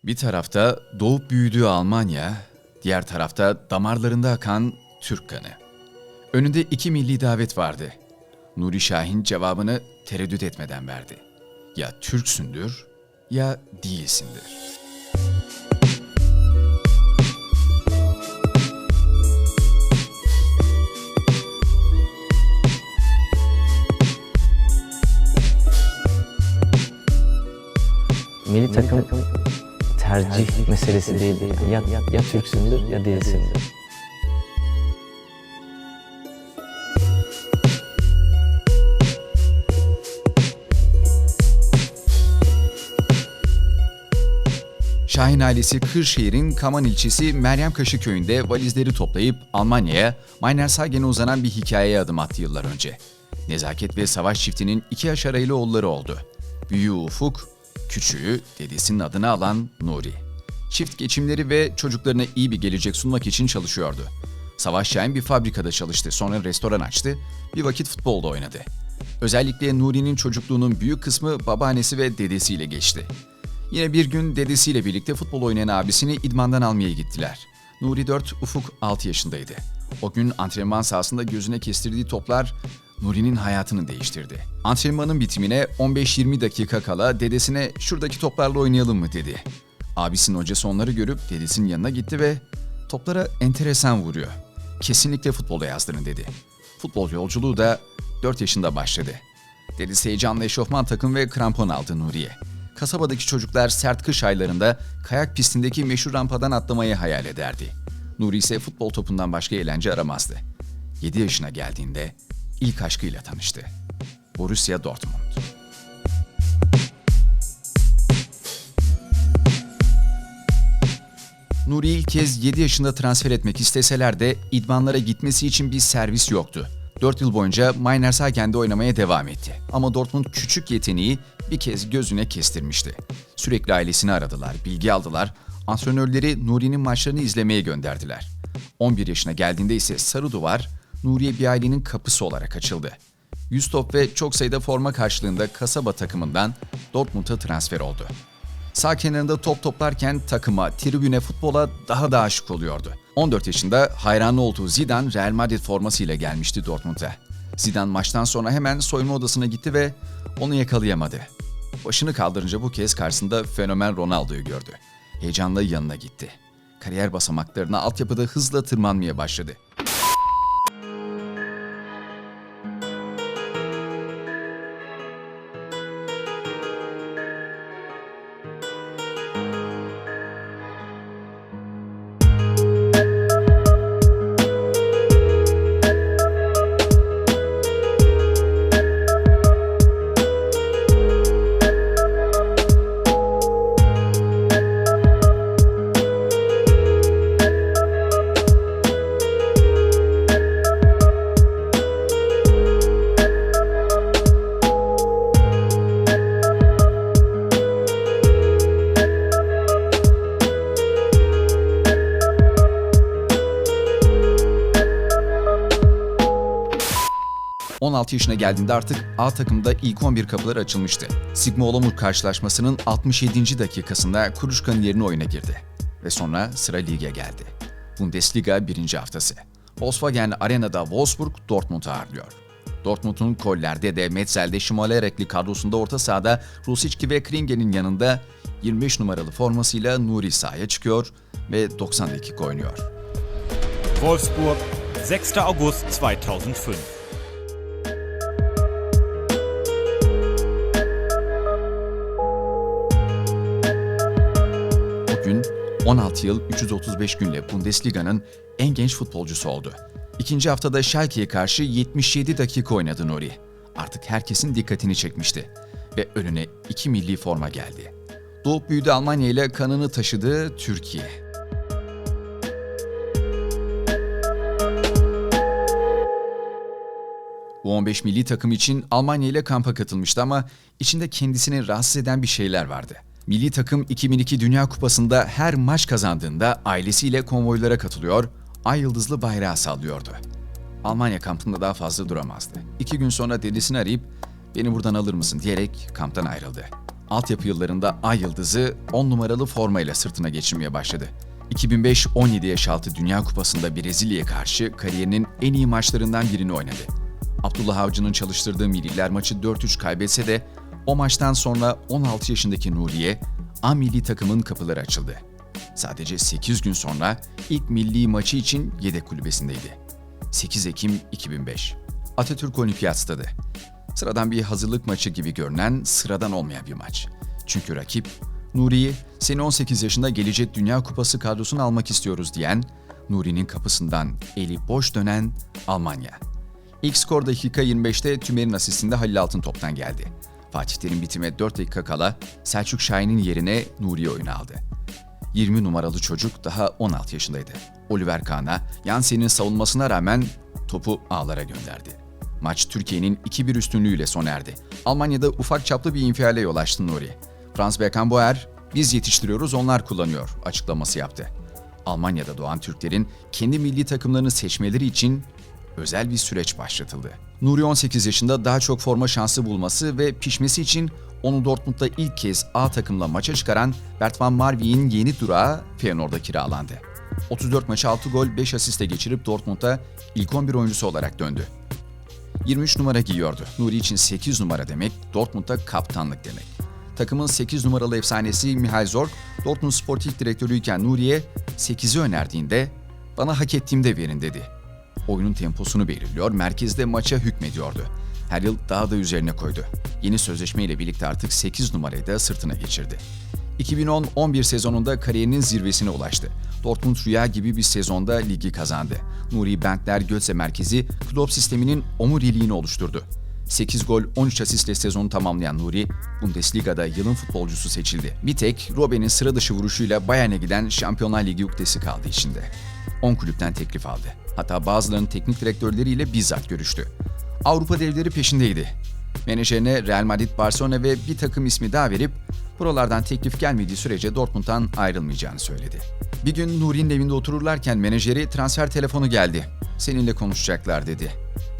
Bir tarafta doğup büyüdüğü Almanya, diğer tarafta damarlarında akan Türk kanı. Önünde iki milli davet vardı. Nuri Şahin cevabını tereddüt etmeden verdi. Ya Türksündür ya değilsindir. Milli takım tercih meselesi değil. Ya Türksündür ya değilsindir. Şahin ailesi Kırşehir'in Kaman ilçesi Meryemkaşı köyünde valizleri toplayıp Almanya'ya, Meinerzhagen'e uzanan bir hikayeye adım attı yıllar önce. Nezaket ve Savaş çiftinin 2 yaş arayla oğulları oldu. Büyüğü Ufuk, küçüğü dedesinin adını alan Nuri. Çift geçimleri ve çocuklarına iyi bir gelecek sunmak için çalışıyordu. Savaş Şahin bir fabrikada çalıştı, sonra restoran açtı, bir vakit futbolda oynadı. Özellikle Nuri'nin çocukluğunun büyük kısmı babaannesi ve dedesiyle geçti. Yine bir gün dedesiyle birlikte futbol oynayan abisini idmandan almaya gittiler. Nuri 4, Ufuk 6 yaşındaydı. O gün antrenman sahasında gözüne kestirdiği toplar Nuri'nin hayatını değiştirdi. Antrenmanın bitimine 15-20 dakika kala dedesine "Şuradaki toplarla oynayalım mı?" dedi. Abisinin hocası onları görüp dedesinin yanına gitti ve "Toplara enteresan vuruyor. Kesinlikle futbola yazdırın." dedi. Futbol yolculuğu da 4 yaşında başladı. Dedesi heyecanla eşofman takım ve krampon aldı Nuri'ye. Kasabadaki çocuklar sert kış aylarında kayak pistindeki meşhur rampadan atlamayı hayal ederdi. Nuri ise futbol topundan başka eğlence aramazdı. 7 yaşına geldiğinde ilk aşkıyla tanıştı. Borussia Dortmund. Nuri ilk kez 7 yaşında transfer etmek isteseler de idmanlara gitmesi için bir servis yoktu. 4 yıl boyunca Meinerzhagen'de oynamaya devam etti. Ama Dortmund küçük yeteneği bir kez gözüne kestirmişti. Sürekli ailesini aradılar, bilgi aldılar, antrenörleri Nuri'nin maçlarını izlemeye gönderdiler. 11 yaşına geldiğinde ise Sarı Duvar, Nuri'ye bir ailenin kapısı olarak açıldı. 100 top ve çok sayıda forma karşılığında kasaba takımından Dortmund'a transfer oldu. Sağ kenarında top toplarken takıma, tribüne, futbola daha da aşık oluyordu. 14 yaşında hayranı olduğu Zidane Real Madrid formasıyla gelmişti Dortmund'a. Zidane maçtan sonra hemen soyunma odasına gitti ve onu yakalayamadı. Başını kaldırınca bu kez karşısında fenomen Ronaldo'yu gördü. Heyecanla yanına gitti. Kariyer basamaklarına altyapıda hızla tırmanmaya başladı. ...16 yaşına geldiğinde artık A takımda ilk 11 kapıları açılmıştı. Sigma Olomouc karşılaşmasının 67. dakikasında Kruşka'nın yerine oyuna girdi. Ve sonra sıra lige geldi. Bundesliga 1. haftası. Volkswagen Arena'da Wolfsburg Dortmund'u ağırlıyor. Dortmund'un Koller'de de Metzel'de Schmolerekli kadrosunda orta sahada Rosicki ve Kringel'in yanında 25 numaralı formasıyla Nuri sahaya çıkıyor ve 90 dakika oynuyor. Wolfsburg, 6. August 2005. Bugün 16 yıl 335 günle Bundesliga'nın en genç futbolcusu oldu. İkinci haftada Schalke'ye karşı 77 dakika oynadı Nuri. Artık herkesin dikkatini çekmişti ve önüne 2 milli forma geldi. Doğup büyüdü Almanya ile kanını taşıdığı Türkiye. U15 milli takım için Almanya ile kampa katılmıştı ama içinde kendisini rahatsız eden bir şeyler vardı. Milli takım 2002 Dünya Kupası'nda her maç kazandığında ailesiyle konvoylara katılıyor, ay yıldızlı bayrağı sallıyordu. Almanya kampında daha fazla duramazdı. 2 gün sonra dedesini arayıp "Beni buradan alır mısın?" diyerek kamptan ayrıldı. Altyapı yıllarında Ay Yıldızı 10 numaralı formayla sırtına geçirmeye başladı. 2005-17 yaş altı Dünya Kupası'nda Brezilya'ya karşı kariyerinin en iyi maçlarından birini oynadı. Abdullah Avcı'nın çalıştırdığı milliler maçı 4-3 kaybetse de o maçtan sonra 16 yaşındaki Nuriye, A milli takımın kapıları açıldı. Sadece 8 gün sonra ilk milli maçı için yedek kulübesindeydi. 8 Ekim 2005. Atatürk Olimpiyat Stadı. Sıradan bir hazırlık maçı gibi görünen sıradan olmayan bir maç. Çünkü rakip, Nuri'yi seni 18 yaşında gelecek Dünya Kupası kadrosuna almak istiyoruz diyen, Nuri'nin kapısından eli boş dönen Almanya. İlk skor dakika 25'te Tümer'in asistinde Halil Altıntop'tan geldi. Fatih Terim bitime 4 dakika kala Selçuk Şahin'in yerine Nuri'yi oyuna aldı. 20 numaralı çocuk daha 16 yaşındaydı. Oliver Kahn'a Jansen'in savunmasına rağmen topu ağlara gönderdi. Maç Türkiye'nin 2-1 üstünlüğüyle sona erdi. Almanya'da ufak çaplı bir infiale yol açtı Nuri. Franz Beckenbauer, "Biz yetiştiriyoruz, onlar kullanıyor" açıklaması yaptı. Almanya'da doğan Türklerin kendi milli takımlarını seçmeleri için özel bir süreç başlatıldı. Nuri 18 yaşında daha çok forma şansı bulması ve pişmesi için onu Dortmund'da ilk kez A takımla maça çıkaran Bert van Marwijk'in yeni durağı Feyenoord'a kiralandı. 34 maçı 6 gol 5 asiste geçirip Dortmund'a ilk 11 oyuncusu olarak döndü. 23 numara giyiyordu. Nuri için 8 numara demek, Dortmund'da kaptanlık demek. Takımın 8 numaralı efsanesi Michael Zorc, Dortmund sportif direktörüyken Nuri'ye 8'i önerdiğinde "Bana hak ettiğimde verin" dedi. Oyunun temposunu belirliyor, merkezde maça hükmediyordu. Her yıl daha da üzerine koydu. Yeni sözleşmeyle birlikte artık 8 numarayı da sırtına geçirdi. 2010-11 sezonunda kariyerinin zirvesine ulaştı. Dortmund rüya gibi bir sezonda ligi kazandı. Nuri Bentler Götze merkezi kulüp sisteminin omuriliğini oluşturdu. 8 gol 13 asistle sezonu tamamlayan Nuri, Bundesliga'da yılın futbolcusu seçildi. Bir tek Robben'in sıra dışı vuruşuyla Bayern'e giden Şampiyonlar Ligi ukdesi kaldı içinde. 10 kulüpten teklif aldı. Hatta bazılarının teknik direktörleriyle bizzat görüştü. Avrupa devleri peşindeydi. Menajerine Real Madrid, Barcelona ve bir takım ismi daha verip buralardan teklif gelmediği sürece Dortmund'dan ayrılmayacağını söyledi. Bir gün Nuri'nin evinde otururlarken menajeri transfer telefonu geldi. "Seninle konuşacaklar" dedi.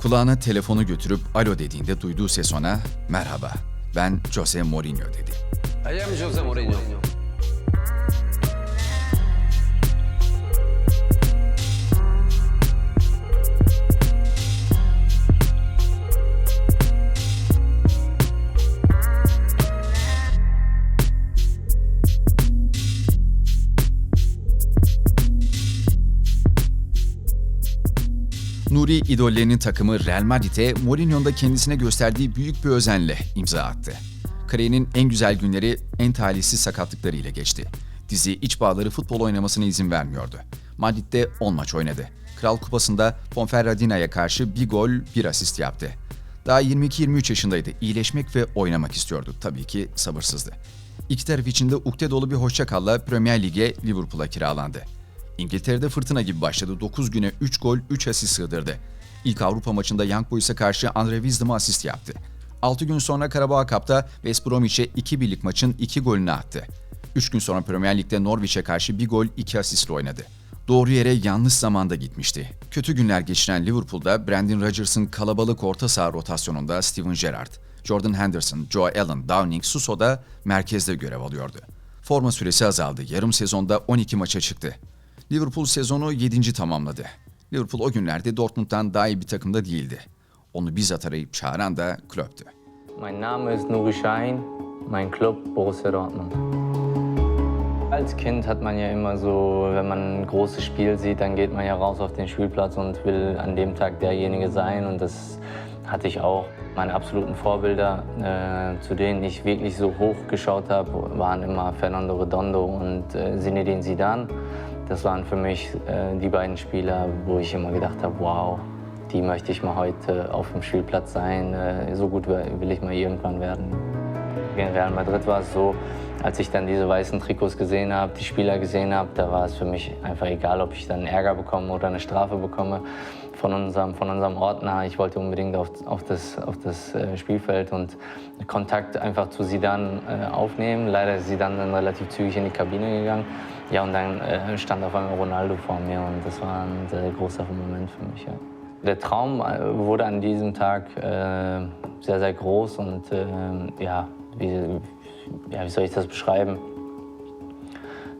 Kulağına telefonu götürüp alo dediğinde duyduğu ses ona "Merhaba, ben Jose Mourinho" dedi. I am Jose Mourinho. Nuri idollerinin takımı Real Madrid'e Mourinho'nun da kendisine gösterdiği büyük bir özenle imza attı. Kariyerinin en güzel günleri en talihsiz sakatlıklarıyla geçti. Dizi iç bağları futbol oynamasına izin vermiyordu. Madrid'de 10 maç oynadı. Kral Kupası'nda Ponferradina'ya karşı 1 gol 1 asist yaptı. Daha 22-23 yaşındaydı. İyileşmek ve oynamak istiyordu. Tabii ki sabırsızdı. İki taraf için de ukde dolu bir hoşçakalla Premier Lig'e Liverpool'a kiralandı. İngiltere'de fırtına gibi başladı. 9 güne 3 gol 3 asist sığdırdı. İlk Avrupa maçında Young Boys'a karşı Andre Wisdom'a asist yaptı. 6 gün sonra Karabağ Cup'ta West Bromwich'e 2-1'lik maçın 2 golünü attı. 3 gün sonra Premier Lig'de Norwich'e karşı 1 gol 2 asistle oynadı. Doğru yere yanlış zamanda gitmişti. Kötü günler geçiren Liverpool'da Brendan Rodgers'ın kalabalık orta saha rotasyonunda Steven Gerrard, Jordan Henderson, Joe Allen, Downing, Suso da merkezde görev alıyordu. Forma süresi azaldı. Yarım sezonda 12 maça çıktı. Liverpool sezonu 7. tamamladı. Liverpool o günlerde Dortmund'dan daha iyi bir takımda değildi. Onu bizzat arayıp çağıran da Klopp'tü. Mein Name ist Nuri Sahin, mein Club Borussia Dortmund. Als Kind hat man ja immer so, wenn man ein großes Spiel sieht, dann geht man ja raus auf den Spielplatz und will an dem Tag derjenige sein. Und das hatte ich auch. Meine absoluten Vorbilder, zu denen ich wirklich so hoch geschaut habe, waren immer Fernando Redondo und Zinedine Zidane. Das waren für mich die beiden Spieler, wo ich immer gedacht habe, wow, die möchte ich mal heute auf dem Spielplatz sein. So gut will ich mal irgendwann werden. Gegen Real Madrid war es so, als ich dann diese weißen Trikots gesehen habe, die Spieler gesehen habe, da war es für mich einfach egal, ob ich dann einen Ärger bekomme oder eine Strafe bekomme von unserem Ordner. Ich wollte unbedingt auf das Spielfeld und Kontakt einfach zu Zidane aufnehmen. Leider ist Zidane dann relativ zügig in die Kabine gegangen. Ja, und dann stand auf einmal Ronaldo vor mir und das war ein sehr großer Moment für mich. Ja. Der Traum wurde an diesem Tag sehr, sehr groß und ja, ja, wie soll ich das beschreiben?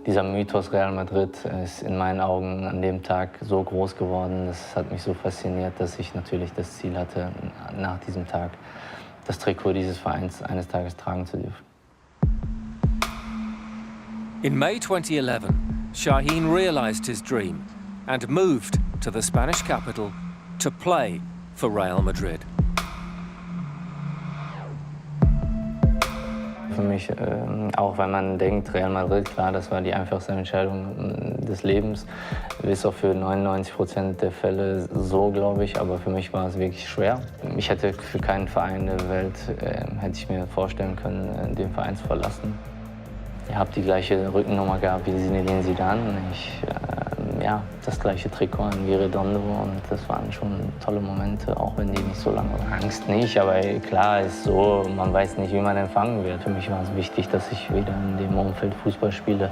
Dieser Mythos Real Madrid ist in meinen Augen an dem Tag so groß geworden. Das hat mich so fasziniert, dass ich natürlich das Ziel hatte, nach diesem Tag das Trikot dieses Vereins eines Tages tragen zu dürfen. In May 2011, Shaheen realised his dream and moved to the Spanish capital to play for Real Madrid. Für mich, auch wenn man denkt, Real Madrid, klar, das war die einfachste Entscheidung des Lebens. Ist auch für 99% der Fälle so, glaube ich, aber für mich war es wirklich schwer. Ich hätte für keinen Verein der Welt, hätte ich mir vorstellen können, den Verein zu verlassen. Ich habe die gleiche Rückennummer gehabt wie Zinedine Zidane. Ja, das gleiche Trikot an wie Redondo und das waren schon tolle Momente, auch wenn die nicht so lange waren. Angst nicht, aber klar ist so, man weiß nicht, wie man empfangen wird. Für mich war es wichtig, dass ich wieder in dem Umfeld Fußball spiele,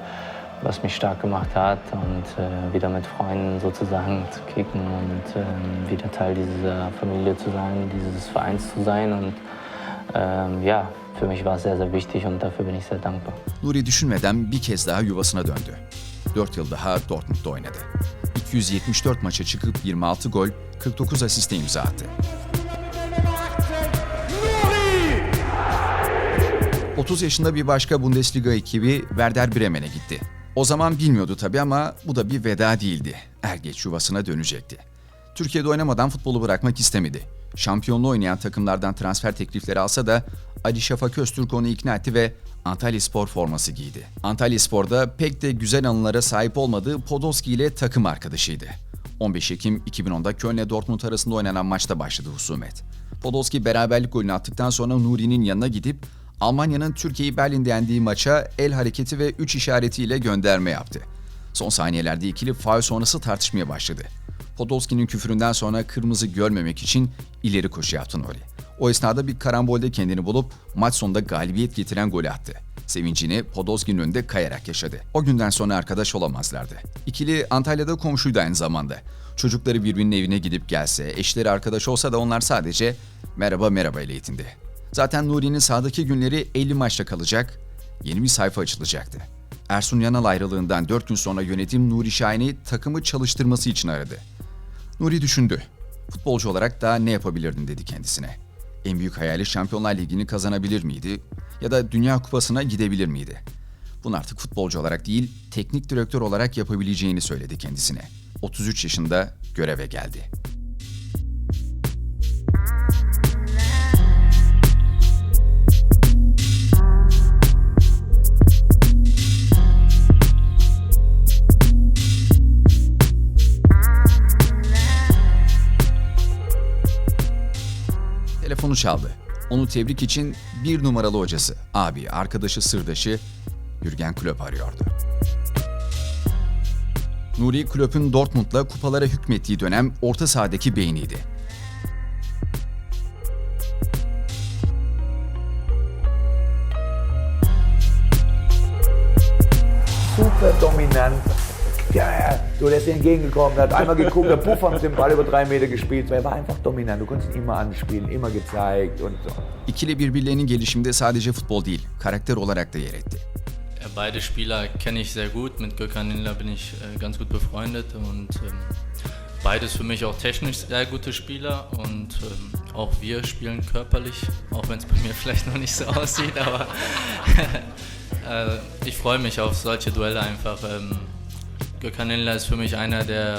was mich stark gemacht hat und wieder mit Freunden sozusagen zu kicken und wieder Teil dieser Familie zu sein, dieses Vereins zu sein und ja, für mich war es sehr, sehr wichtig und dafür bin ich sehr dankbar. Nuri düşünmeden bir kez daha yuvasına döndü. 4 yıl daha Dortmund'da oynadı. 274 maça çıkıp 26 gol, 49 asiste imza attı. 30 yaşında bir başka Bundesliga ekibi Werder Bremen'e gitti. O zaman bilmiyordu tabii ama bu da bir veda değildi. Er geç yuvasına dönecekti. Türkiye'de oynamadan futbolu bırakmak istemedi. Şampiyonluğu oynayan takımlardan transfer teklifleri alsa da Ali Şafak Öztürk onu ikna etti ve Antalyaspor forması giydi. Antalyaspor'da pek de güzel anılara sahip olmadığı Podolski ile takım arkadaşıydı. 15 Ekim 2010'da Köln'le Dortmund arasında oynanan maçta başladı husumet. Podolski beraberlik golünü attıktan sonra Nuri'nin yanına gidip Almanya'nın Türkiye'yi Berlin'de yendiği maça el hareketi ve 3 işaretiyle gönderme yaptı. Son saniyelerde ikili faul sonrası tartışmaya başladı. Podolski'nin küfüründen sonra kırmızı görmemek için ileri koşu yaptı Nuri. O esnada bir karambolde kendini bulup maç sonunda galibiyet getiren golü attı. Sevincini Podolski'nin önünde kayarak yaşadı. O günden sonra arkadaş olamazlardı. İkili Antalya'da komşuydu aynı zamanda. Çocukları birbirinin evine gidip gelse, eşleri arkadaş olsa da onlar sadece merhaba merhaba ile yetindi. Zaten Nuri'nin sahadaki günleri 50 maçta kalacak, yeni bir sayfa açılacaktı. Ersun Yanal ayrılığından 4 gün sonra yönetim Nuri Şahin'i takımı çalıştırması için aradı. Nuri düşündü. Futbolcu olarak daha ne yapabilirdin dedi kendisine. En büyük hayali Şampiyonlar Ligi'ni kazanabilir miydi ya da Dünya Kupası'na gidebilir miydi? Bunu artık futbolcu olarak değil, teknik direktör olarak yapabileceğini söyledi kendisine. 33 yaşında göreve geldi. Telefonu çaldı. Onu tebrik için bir numaralı hocası, abi, arkadaşı, sırdaşı Jürgen Klopp arıyordu. Nuri, Klopp'un Dortmund'la kupalara hükmettiği dönem orta sahadaki beyniydi. Super dominant. Ja, du, der ist dir entgegengekommen, der hat einmal geguckt, der Puffer mit dem Ball über 3 Meter gespielt. Er war einfach dominant, du konntest ihn immer anspielen, immer gezeigt und so. İkili birbirlerinin gelişiminde sadece futbol değil, karakter olarak da yer etti. Beide Spieler kenne ich sehr gut. Mit Gökhan Inler bin ich ganz gut befreundet und beides für mich auch technisch sehr gute Spieler und auch wir spielen körperlich, auch wenn es bei mir vielleicht noch nicht so aussieht, aber ich freue mich auf solche Duelle einfach. Gökhan Inler ist für mich einer der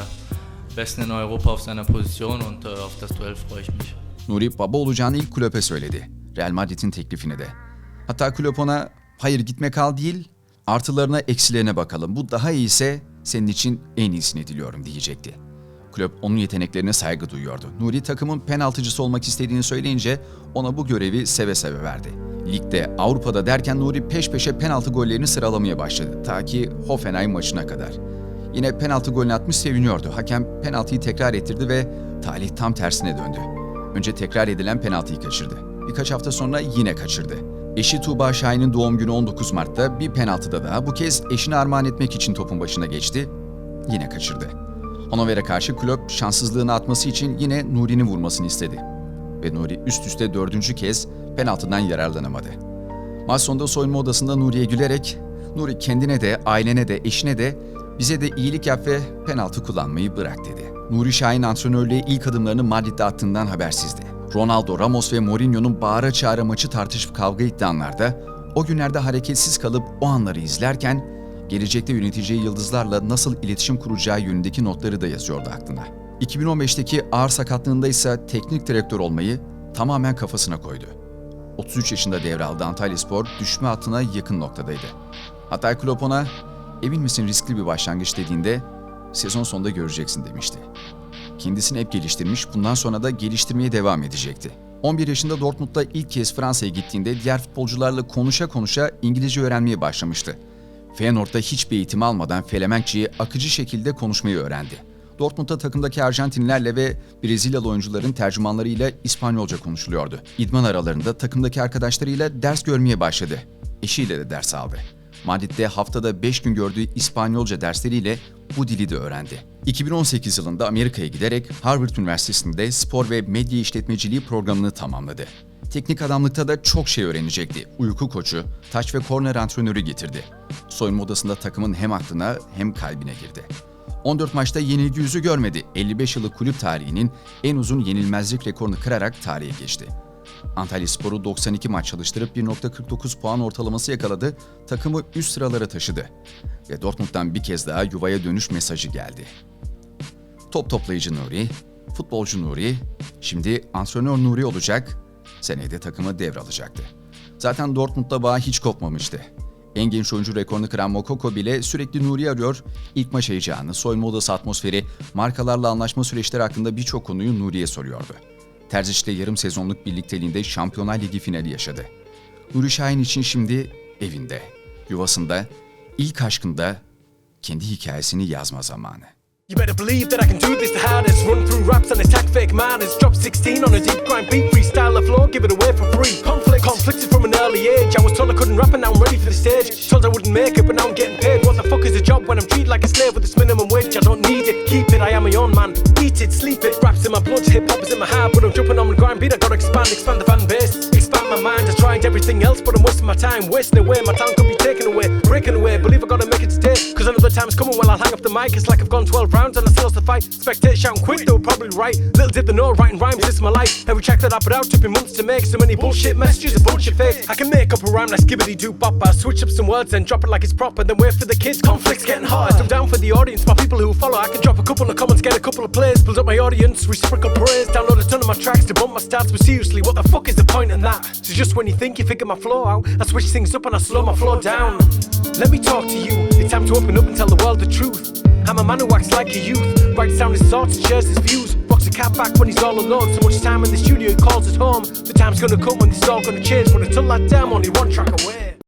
Besten in Europa auf seiner Position und auf das Duell freue ich mich. Nuri baba olacağını ilk Klopp'e söyledi. Real Madrid'in teklifini de. Hatta Klopp ona hayır gitme kal değil, artılarına eksilerine bakalım. Bu daha iyiyse senin için en iyisini diliyorum diyecekti. Klopp onun yeteneklerine saygı duyuyordu. Nuri takımın penaltıcısı olmak istediğini söyleyince ona bu görevi seve seve verdi. Ligde, Avrupa'da derken Nuri peş peşe penaltı gollerini sıralamaya başladı. Ta ki Hoffenheim maçına kadar. Yine penaltı golünü atmış seviniyordu. Hakem penaltıyı tekrar ettirdi ve talih tam tersine döndü. Önce tekrar edilen penaltıyı kaçırdı. Birkaç hafta sonra yine kaçırdı. Eşi Tuğba Şahin'in doğum günü 19 Mart'ta bir penaltıda daha bu kez eşine armağan etmek için topun başına geçti. Yine kaçırdı. Hannover'e karşı Klopp şanssızlığını atması için yine Nuri'nin vurmasını istedi. Ve Nuri üst üste 4. kez penaltıdan yararlanamadı. Maç sonunda soyunma odasında Nuri'ye gülerek, "Nuri, kendine de, ailene de, eşine de, bize de iyilik yap ve penaltı kullanmayı bırak," dedi. Nuri Şahin antrenörlüğe ilk adımlarını Madrid'de attığından habersizdi. Ronaldo, Ramos ve Mourinho'nun bağıra çağıra maçı tartışıp kavga ettiği anlarda, o günlerde hareketsiz kalıp o anları izlerken, gelecekte yöneteceği yıldızlarla nasıl iletişim kuracağı yönündeki notları da yazıyordu aklına. 2015'teki ağır sakatlığında ise teknik direktör olmayı tamamen kafasına koydu. 33 yaşında devraldığı Antalyaspor düşme hattına yakın noktadaydı. Hatta Klopp ona, "Emin misin riskli bir başlangıç?" dediğinde, "Sezon sonunda göreceksin," demişti. Kendisini hep geliştirmiş, bundan sonra da geliştirmeye devam edecekti. 11 yaşında Dortmund'da ilk kez Fransa'ya gittiğinde diğer futbolcularla konuşa konuşa İngilizce öğrenmeye başlamıştı. Feyenoord'da hiçbir eğitim almadan Felemenkçe'yi akıcı şekilde konuşmayı öğrendi. Dortmund'da takımdaki Arjantinlilerle ve Brezilyalı oyuncuların tercümanlarıyla İspanyolca konuşuluyordu. İdman aralarında takımdaki arkadaşlarıyla ders görmeye başladı. Eşiyle de ders aldı. Madrid'de haftada 5 gün gördüğü İspanyolca dersleriyle bu dili de öğrendi. 2018 yılında Amerika'ya giderek Harvard Üniversitesi'nde spor ve medya işletmeciliği programını tamamladı. Teknik adamlıkta da çok şey öğrenecekti. Uyku koçu, taç ve korner antrenörü getirdi. Soyunma odasında takımın hem aklına hem kalbine girdi. 14 maçta yenilgi yüzü görmedi. 55 yıllık kulüp tarihinin en uzun yenilmezlik rekorunu kırarak tarihe geçti. Antalyaspor'u 92 maç çalıştırıp 1.49 puan ortalaması yakaladı, takımı üst sıralara taşıdı. Ve Dortmund'dan bir kez daha yuvaya dönüş mesajı geldi. Top toplayıcı Nuri, futbolcu Nuri, şimdi antrenör Nuri olacak, seneye de takımı devralacaktı. Zaten Dortmund'da bağ hiç kopmamıştı. En genç oyuncu rekorunu kıran Moukoko bile sürekli Nuri'yi arıyor, ilk maç heyecanı, soyunma odası atmosferi, markalarla anlaşma süreçleri hakkında birçok konuyu Nuri'ye soruyordu. Terzic'le yarım sezonluk birlikteliğinde Şampiyonlar Ligi finali yaşadı. Nuri Şahin için şimdi evinde, yuvasında, ilk aşkında kendi hikayesini yazma zamanı. You better believe that I can do this the hardest. Run through raps and attack fake miners. Drop 16 on a deep grind beat. Freestyle the floor, give it away for free. Conflicted from an early age. I was told I couldn't rap and now I'm ready for the stage. Told I wouldn't make it but now I'm getting paid. What the fuck is a job when I'm treated like a slave with this minimum wage? I don't need it, keep it, I am my own man. Eat it, sleep it, raps in my blood, hip hop is in my heart. But I'm jumping on the grind beat, I gotta expand the fan base. Expand my mind, I tried everything else but I'm wasting my time. Wasting away, my time could be taken away. Breaking away, believe I gotta make it stay. Cause another time's coming when I'll hang up the mic. It's like I've gone 12 rounds and I still lost the fight. Spectators shouting quick, they were probably right. Little did they know, writing rhymes, this is my life. Every track that I put out took me months to make. So many bullshit messages, a bullshit fake. I can make up a rhyme like skibbity-doo bop. I switch up some words and drop it like it's proper. Then wait for the kids, conflicts getting hard. I'm down for the audience, my people who follow. I can drop a couple of comments, get a couple of plays. Build up my audience, reciprocal praise. Download a ton of my tracks to bump my stats. But seriously, what the fuck is the point in that? So just when you think you figure my flow out, I switch things up and I slow my flow down. Let me talk to you, it's time to open up and tell the world the truth. I'm a man who acts like a youth, writes down his thoughts and shares his views. Rocks a cat back when he's all alone, so much time in the studio he calls it home. The time's gonna come when this is all gonna change, but until that time, only one track away.